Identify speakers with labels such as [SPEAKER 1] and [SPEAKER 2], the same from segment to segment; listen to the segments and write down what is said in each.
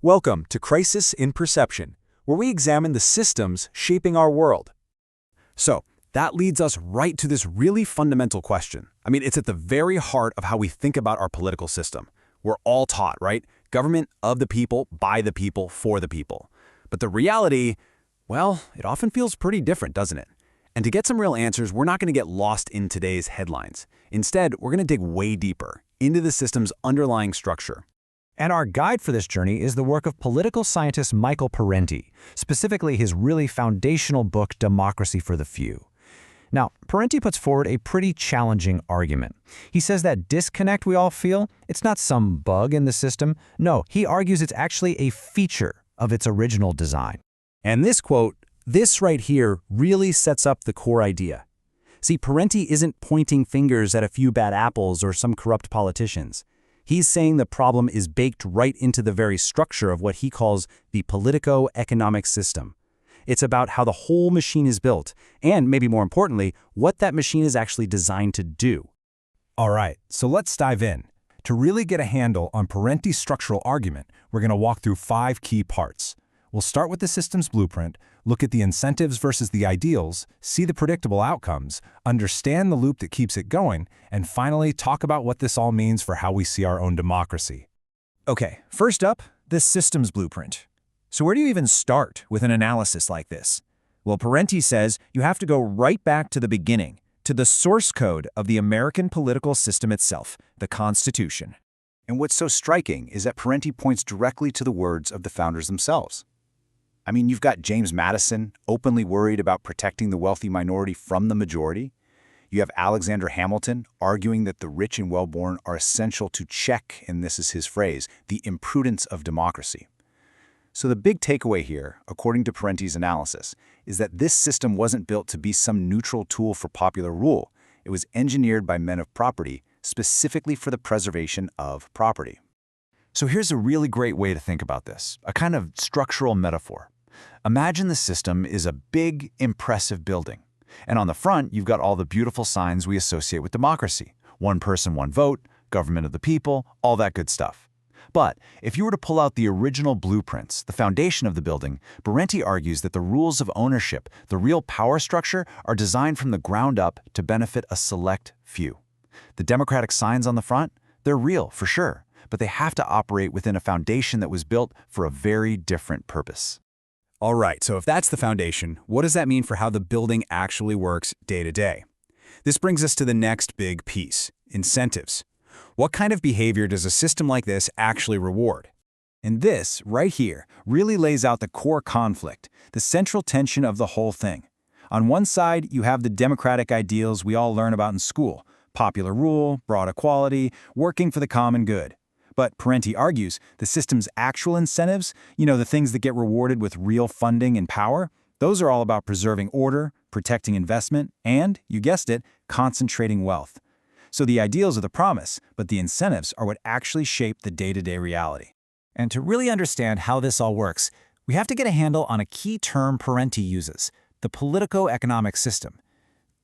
[SPEAKER 1] Welcome to Crisis in Perception, where we examine the systems shaping our world. So, that leads us right to this really fundamental question. It's at the very heart of how we think about our political system. We're all taught, right? Government of the people, by the people, for the people. But the reality, well, it often feels pretty different, doesn't it? And to get some real answers, we're not going to get lost in today's headlines. Instead, we're going to dig way deeper into the system's underlying structure.
[SPEAKER 2] And our guide for this journey is the work of political scientist Michael Parenti, specifically his really foundational book, Democracy for the Few. Now, Parenti puts forward a pretty challenging argument. He says that disconnect we all feel, it's not some bug in the system. No, he argues it's actually a feature of its original design.
[SPEAKER 1] And this quote, this right here, really sets up the core idea. See, Parenti isn't pointing fingers at a few bad apples or some corrupt politicians. He's saying the problem is baked right into the very structure of what he calls the politico-economic system. It's about how the whole machine is built, and maybe more importantly, what that machine is actually designed to do.
[SPEAKER 3] All right, so let's dive in. To really get a handle on Parenti's structural argument, we're going to walk through 5 key parts. We'll start with the system's blueprint, look at the incentives versus the ideals, see the predictable outcomes, understand the loop that keeps it going, and finally talk about what this all means for how we see our own democracy.
[SPEAKER 4] Okay, first up, the systems blueprint. So where do you even start with an analysis like this? Well, Parenti says you have to go right back to the beginning, to the source code of the American political system itself, the Constitution.
[SPEAKER 5] And what's so striking is that Parenti points directly to the words of the founders themselves. You've got James Madison openly worried about protecting the wealthy minority from the majority. You have Alexander Hamilton arguing that the rich and well-born are essential to check, and this is his phrase, the imprudence of democracy. So the big takeaway here, according to Parenti's analysis, is that this system wasn't built to be some neutral tool for popular rule. It was engineered by men of property, specifically for the preservation of property.
[SPEAKER 6] So here's a really great way to think about this, a kind of structural metaphor. Imagine the system is a big, impressive building. And on the front, you've got all the beautiful signs we associate with democracy. One person, one vote, government of the people, all that good stuff. But if you were to pull out the original blueprints, the foundation of the building, Parenti argues that the rules of ownership, the real power structure, are designed from the ground up to benefit a select few. The democratic signs on the front, they're real, for sure, but they have to operate within a foundation that was built for a very different purpose.
[SPEAKER 1] All right, so if that's the foundation, what does that mean for how the building actually works day to day? This brings us to the next big piece, incentives. What kind of behavior does a system like this actually reward? And this, right here, really lays out the core conflict, the central tension of the whole thing. On one side, you have the democratic ideals we all learn about in school, popular rule, broad equality, working for the common good. But Parenti argues the system's actual incentives, the things that get rewarded with real funding and power, those are all about preserving order, protecting investment, and, you guessed it, concentrating wealth. So the ideals are the promise, but the incentives are what actually shape the day-to-day reality.
[SPEAKER 2] And to really understand how this all works, we have to get a handle on a key term Parenti uses, the politico-economic system.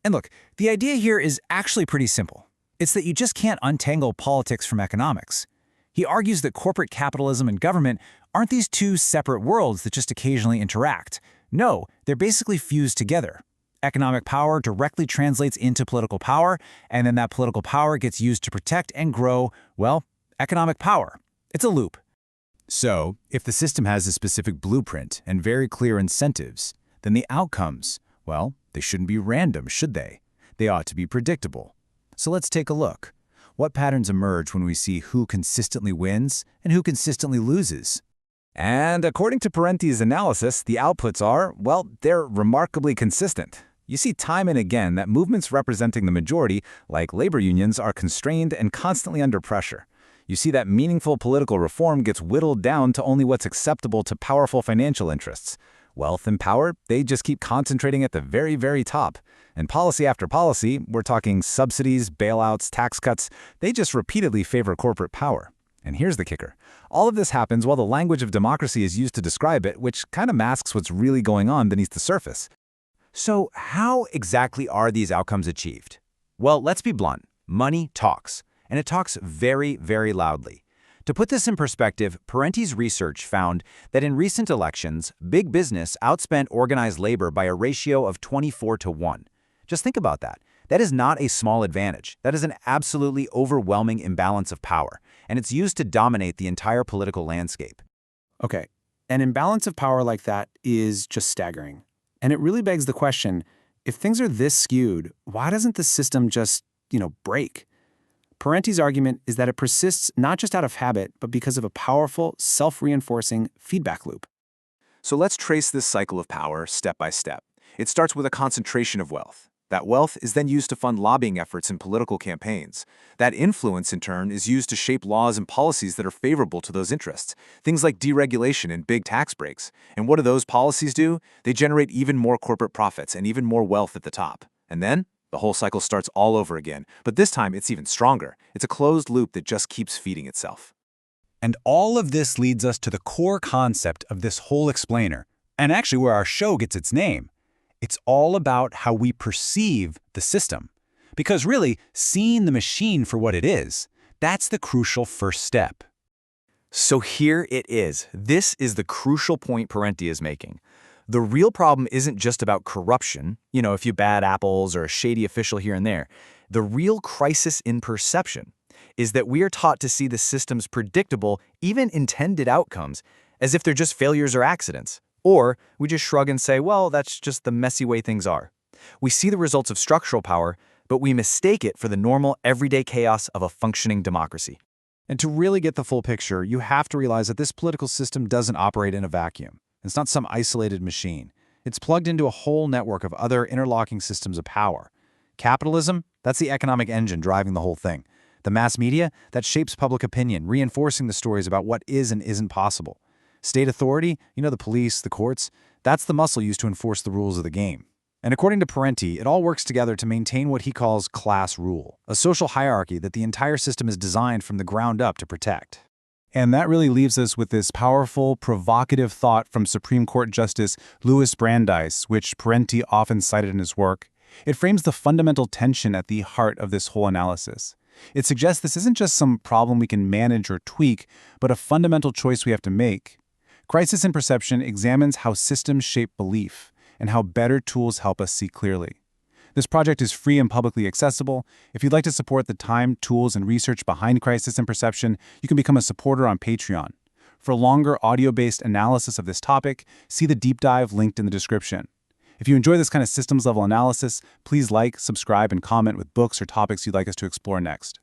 [SPEAKER 2] And look, the idea here is actually pretty simple. It's that you just can't untangle politics from economics. He argues that corporate capitalism and government aren't these two separate worlds that just occasionally interact. No, they're basically fused together. Economic power directly translates into political power, and then that political power gets used to protect and grow, economic power. It's a loop.
[SPEAKER 5] So, if the system has a specific blueprint and very clear incentives, then the outcomes, they shouldn't be random, should they? They ought to be predictable. So let's take a look. What patterns emerge when we see who consistently wins and who consistently loses?
[SPEAKER 1] And according to Parenti's analysis, the outputs are, they're remarkably consistent. You see time and again that movements representing the majority, like labor unions, are constrained and constantly under pressure. You see that meaningful political reform gets whittled down to only what's acceptable to powerful financial interests. Wealth and power, they just keep concentrating at the very, very top. And policy after policy, we're talking subsidies, bailouts, tax cuts, they just repeatedly favor corporate power. And here's the kicker. All of this happens while the language of democracy is used to describe it, which kind of masks what's really going on beneath the surface.
[SPEAKER 6] So how exactly are these outcomes achieved? Well, let's be blunt. Money talks, and it talks very, very loudly.
[SPEAKER 4] To put this in perspective, Parenti's research found that in recent elections, big business outspent organized labor by a ratio of 24-1. Just think about that. That is not a small advantage. That is an absolutely overwhelming imbalance of power, and it's used to dominate the entire political landscape.
[SPEAKER 7] Okay, an imbalance of power like that is just staggering. And it really begs the question, if things are this skewed, why doesn't the system just, break? Parenti's argument is that it persists not just out of habit, but because of a powerful, self-reinforcing feedback loop.
[SPEAKER 5] So let's trace this cycle of power step by step. It starts with a concentration of wealth. That wealth is then used to fund lobbying efforts in political campaigns. That influence, in turn, is used to shape laws and policies that are favorable to those interests. Things like deregulation and big tax breaks. And what do those policies do? They generate even more corporate profits and even more wealth at the top. And then, the whole cycle starts all over again. But this time, it's even stronger. It's a closed loop that just keeps feeding itself.
[SPEAKER 1] And all of this leads us to the core concept of this whole explainer, and actually where our show gets its name. It's all about how we perceive the system. Because really, seeing the machine for what it is, that's the crucial first step.
[SPEAKER 4] So here it is. This is the crucial point Parenti is making. The real problem isn't just about corruption, a few bad apples or a shady official here and there. The real crisis in perception is that we are taught to see the system's predictable, even intended outcomes as if they're just failures or accidents. Or we just shrug and say, well, that's just the messy way things are. We see the results of structural power, but we mistake it for the normal, everyday chaos of a functioning democracy.
[SPEAKER 5] And to really get the full picture, you have to realize that this political system doesn't operate in a vacuum. It's not some isolated machine. It's plugged into a whole network of other interlocking systems of power. Capitalism, that's the economic engine driving the whole thing. The mass media, that shapes public opinion, reinforcing the stories about what is and isn't possible. State authority, the police, the courts, that's the muscle used to enforce the rules of the game. And according to Parenti, it all works together to maintain what he calls class rule, a social hierarchy that the entire system is designed from the ground up to protect.
[SPEAKER 3] And that really leaves us with this powerful, provocative thought from Supreme Court Justice Louis Brandeis, which Parenti often cited in his work. It frames the fundamental tension at the heart of this whole analysis. It suggests this isn't just some problem we can manage or tweak, but a fundamental choice we have to make. Crisis in Perception examines how systems shape belief and how better tools help us see clearly. This project is free and publicly accessible. If you'd like to support the time, tools, and research behind Crisis in Perception, you can become a supporter on Patreon. For longer audio-based analysis of this topic, see the deep dive linked in the description. If you enjoy this kind of systems-level analysis, please like, subscribe, and comment with books or topics you'd like us to explore next.